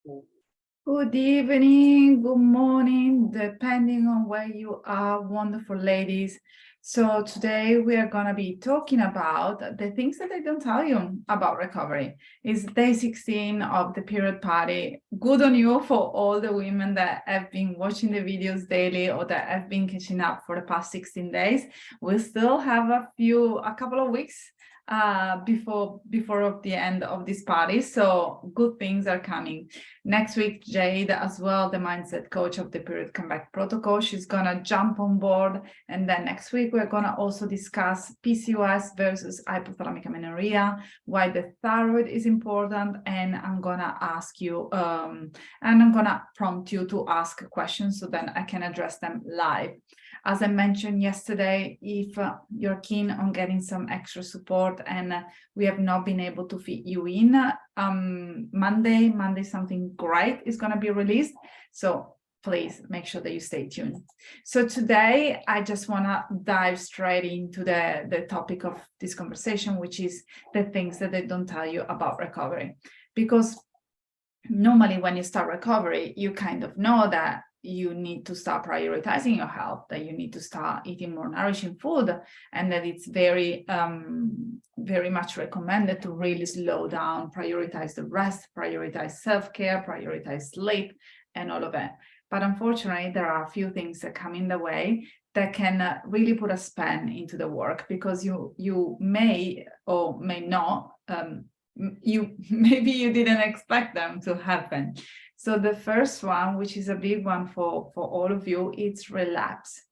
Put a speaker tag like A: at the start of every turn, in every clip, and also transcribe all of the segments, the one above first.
A: Good evening, good morning, depending on where you are, wonderful ladies. So today we are going to be talking about the things that I don't tell you about recovery. It's day 16 of the period party. Good on you for all the women that have been watching the videos daily or that have been catching up for the past 16 days. We still have a couple of weeks before of the end of this party. So good things are coming. Next week, Jade as well, the mindset coach of the Period Comeback Protocol, she's gonna jump on board. And then next week, we're gonna also discuss PCOS versus hypothalamic amenorrhea, why the thyroid is important. And I'm gonna ask you, and I'm gonna prompt you to ask questions so then I can address them live. As I mentioned yesterday, if you're keen on getting some extra support and we have not been able to fit you in, Monday something great is going to be released. So please make sure that you stay tuned. So today, I just want to dive straight into the topic of this conversation, which is the things that they don't tell you about recovery. Because normally when you start recovery, you kind of know that you need to start prioritizing your health, that you need to start eating more nourishing food, and that it's very much recommended to really slow down, prioritize the rest, prioritize self-care, prioritize sleep, and all of that. But unfortunately, there are a few things that come in the way that can really put a span into the work, because you may or may not, maybe you didn't expect them to happen. So the first one, which is a big one for all of you, it's relapse.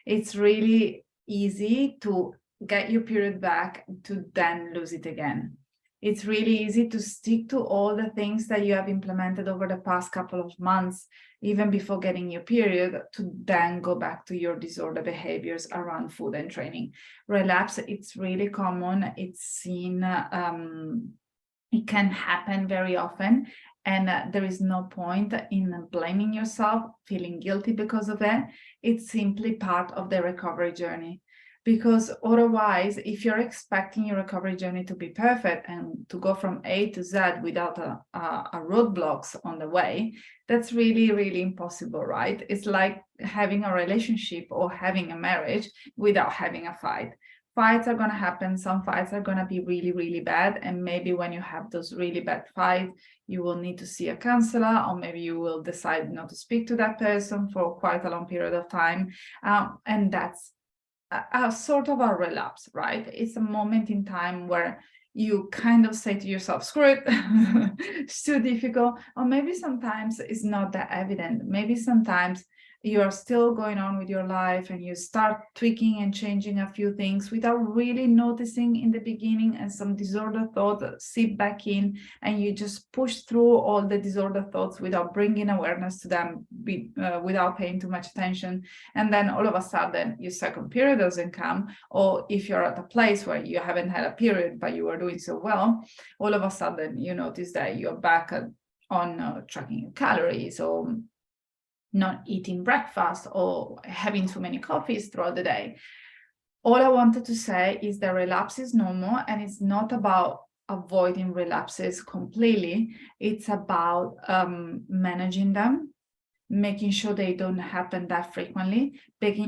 A: It's really easy to get your period back to then lose it again. It's really easy to stick to all the things that you have implemented over the past couple of months, even before getting your period, to then go back to your disorder behaviors around food and training. Relapse, it's really common. It's seen, it can happen very often. And there is no point in blaming yourself, feeling guilty because of it. It's simply part of the recovery journey. Because otherwise, if you're expecting your recovery journey to be perfect and to go from A to Z without a roadblocks on the way, that's really, really impossible, right? It's like having a relationship or having a marriage without having a fight. Fights are going to happen. Some fights are going to be really, really bad. And maybe when you have those really bad fights, you will need to see a counselor, or maybe you will decide not to speak to that person for quite a long period of time. And that's a sort of a relapse, right? It's a moment in time where you kind of say to yourself, screw it, it's too difficult. Or maybe sometimes it's not that evident. Maybe sometimes you are still going on with your life and you start tweaking and changing a few things without really noticing in the beginning, and some disorder thoughts seep back in, and you just push through all the disorder thoughts without bringing awareness to them, without paying too much attention. And then all of a sudden your second period doesn't come, or if you're at a place where you haven't had a period but you are doing so well, all of a sudden you notice that you're back on tracking your calories, or not eating breakfast, or having too many coffees throughout the day. All I wanted to say is that relapse is normal, and it's not about avoiding relapses completely. It's about managing them, making sure they don't happen that frequently,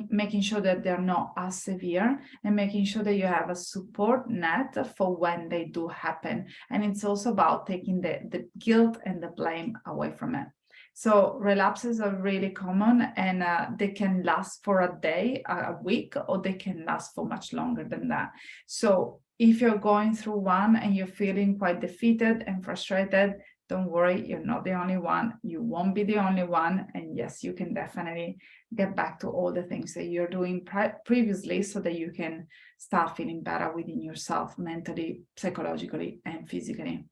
A: making sure that they're not as severe, and making sure that you have a support net for when they do happen. And it's also about taking the guilt and the blame away from it. So relapses are really common, and they can last for a day, a week, or they can last for much longer than that. So if you're going through one and you're feeling quite defeated and frustrated, don't worry, you're not the only one. You won't be the only one. And yes, you can definitely get back to all the things that you're doing previously, so that you can start feeling better within yourself, mentally, psychologically, and physically.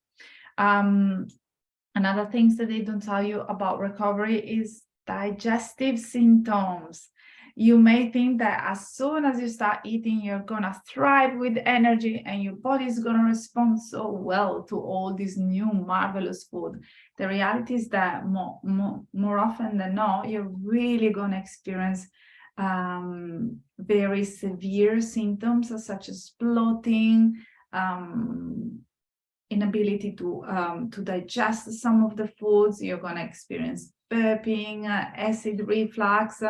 A: Another things that they don't tell you about recovery is digestive symptoms. You may think that as soon as you start eating, you're gonna thrive with energy and your body is gonna respond so well to all this new marvelous food. The reality is that more often than not, you're really gonna experience very severe symptoms such as bloating, inability to digest some of the foods. You're going to experience burping, acid reflux,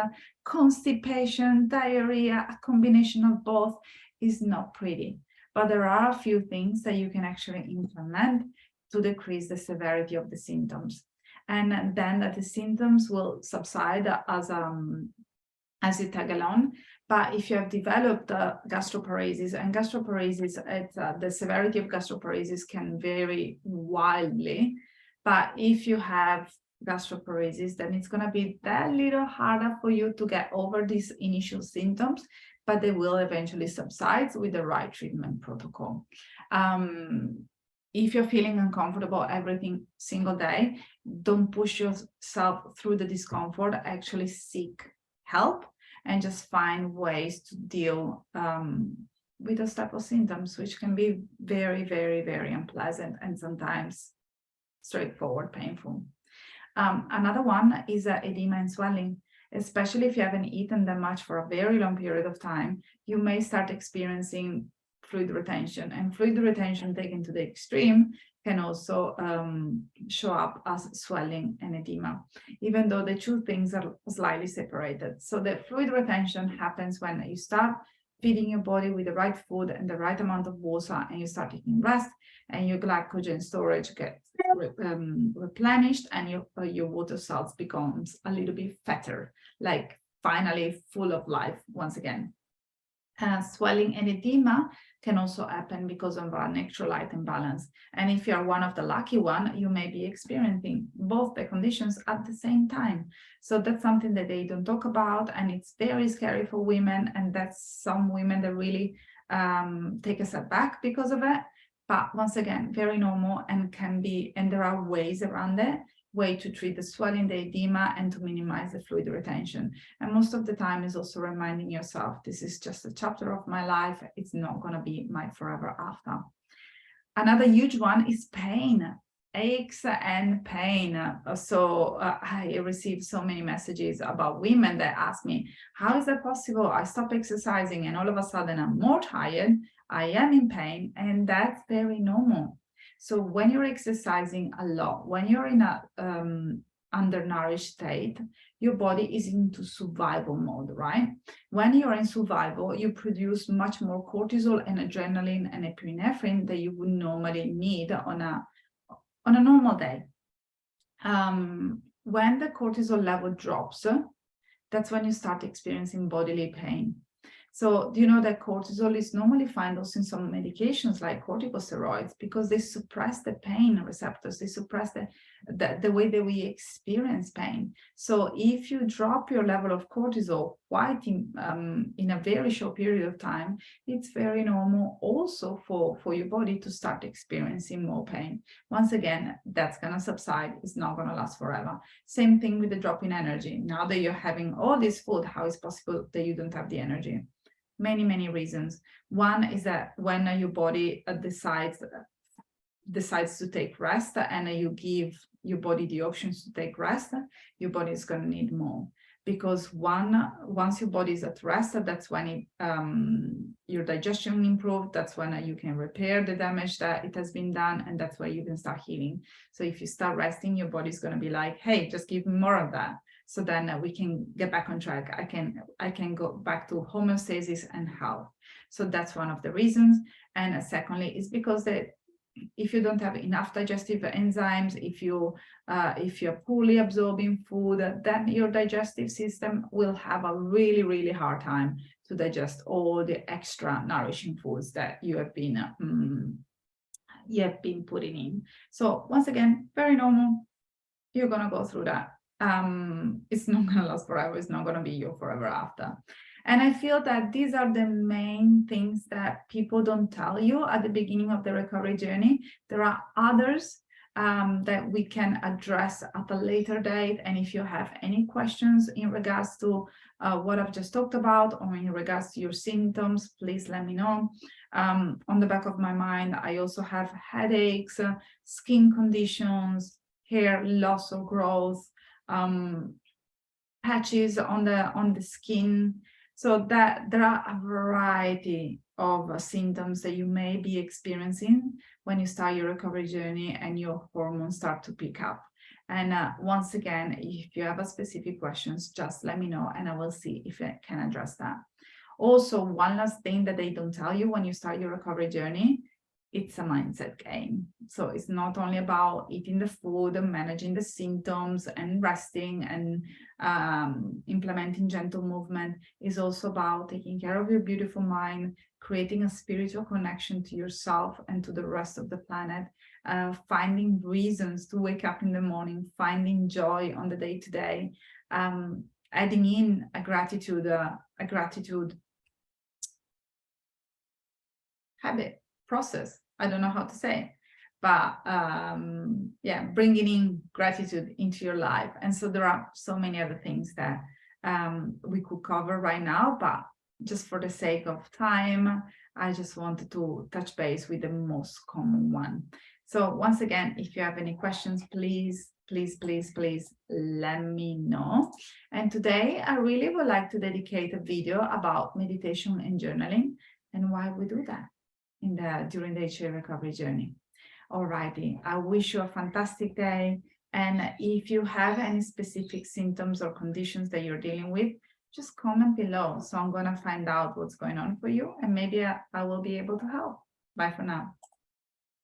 A: constipation, diarrhea. A combination of both is not pretty. But there are a few things that you can actually implement to decrease the severity of the symptoms. And then that the symptoms will subside as you tag along. But if you have developed gastroparesis, and gastroparesis, the severity of gastroparesis can vary wildly. But if you have gastroparesis, then it's going to be that little harder for you to get over these initial symptoms, but they will eventually subside with the right treatment protocol. If you're feeling uncomfortable every single day, don't push yourself through the discomfort. Actually seek help and just find ways to deal with those type of symptoms, which can be very, very, very unpleasant and sometimes straightforward painful. Another one is edema and swelling. Especially if you haven't eaten that much for a very long period of time, you may start experiencing fluid retention, and fluid retention taken to the extreme can also show up as swelling and edema, even though the two things are slightly separated. So the fluid retention happens when you start feeding your body with the right food and the right amount of water, and you start taking rest, and your glycogen storage gets replenished, and your water salts becomes a little bit fatter, like finally full of life once again. Swelling and edema can also happen because of an electrolyte imbalance. And if you are one of the lucky one, you may be experiencing both the conditions at the same time. So that's something that they don't talk about, and it's very scary for women. And that's some women that really take a step back because of it. But once again, very normal, and there are ways around it. Way to treat the swelling, the edema, and to minimize the fluid retention. And most of the time is also reminding yourself, this is just a chapter of my life. It's not going to be my forever after. Another huge one is pain, aches and pain. So I receive so many messages about women that ask me, how is that possible? I stop exercising and all of a sudden I'm more tired. I am in pain, and that's very normal. So when you're exercising a lot, when you're in a undernourished state, your body is into survival mode, right? When you're in survival, you produce much more cortisol and adrenaline and epinephrine that you would normally need on a normal day. When the cortisol level drops, that's when you start experiencing bodily pain. So do you know that cortisol is normally found also in some medications like corticosteroids, because they suppress the pain receptors, they suppress the way that we experience pain. So if you drop your level of cortisol quite in a very short period of time, it's very normal also for your body to start experiencing more pain. Once again, that's going to subside. It's not going to last forever. Same thing with the drop in energy. Now that you're having all this food, how is it possible that you don't have the energy? Many reasons. One is that when your body decides to take rest, and you give your body the options to take rest, your body is going to need more. Because once your body is at rest, that's when your digestion improves, that's when you can repair the damage that it has been done, and that's where you can start healing. So if you start resting, your body's going to be like, hey, just give me more of that. So then we can get back on track. I can go back to homeostasis and health. So that's one of the reasons. And secondly, is because that if you don't have enough digestive enzymes, if you're poorly absorbing food, then your digestive system will have a really hard time to digest all the extra nourishing foods that you have been putting in. So once again, very normal. You're gonna go through that. It's not gonna last forever. It's not gonna be your forever after. And I feel that these are the main things that people don't tell you at the beginning of the recovery journey. There are others that we can address at a later date. And if you have any questions in regards to what I've just talked about, or in regards to your symptoms, please let me know. On the back of my mind, I also have headaches, skin conditions, hair loss or growth, patches on the skin. So that there are a variety of symptoms that you may be experiencing when you start your recovery journey and your hormones start to pick up. And once again, if you have a specific questions, just let me know and I will see if I can address that. Also, one last thing that they don't tell you when you start your recovery journey, it's a mindset game. So it's not only about eating the food and managing the symptoms and resting and implementing gentle movement. It's also about taking care of your beautiful mind, creating a spiritual connection to yourself and to the rest of the planet, finding reasons to wake up in the morning, finding joy on the day-to-day, adding in a gratitude habit, process. I don't know how to say it, but yeah, bringing in gratitude into your life. And so there are so many other things that we could cover right now, but just for the sake of time, I just wanted to touch base with the most common one. So once again, if you have any questions, please let me know. And today I really would like to dedicate a video about meditation and journaling and why we do that during the HA recovery journey. Alrighty, I wish you a fantastic day. And if you have any specific symptoms or conditions that you're dealing with, just comment below. So I'm gonna find out what's going on for you and maybe I will be able to help. Bye for now.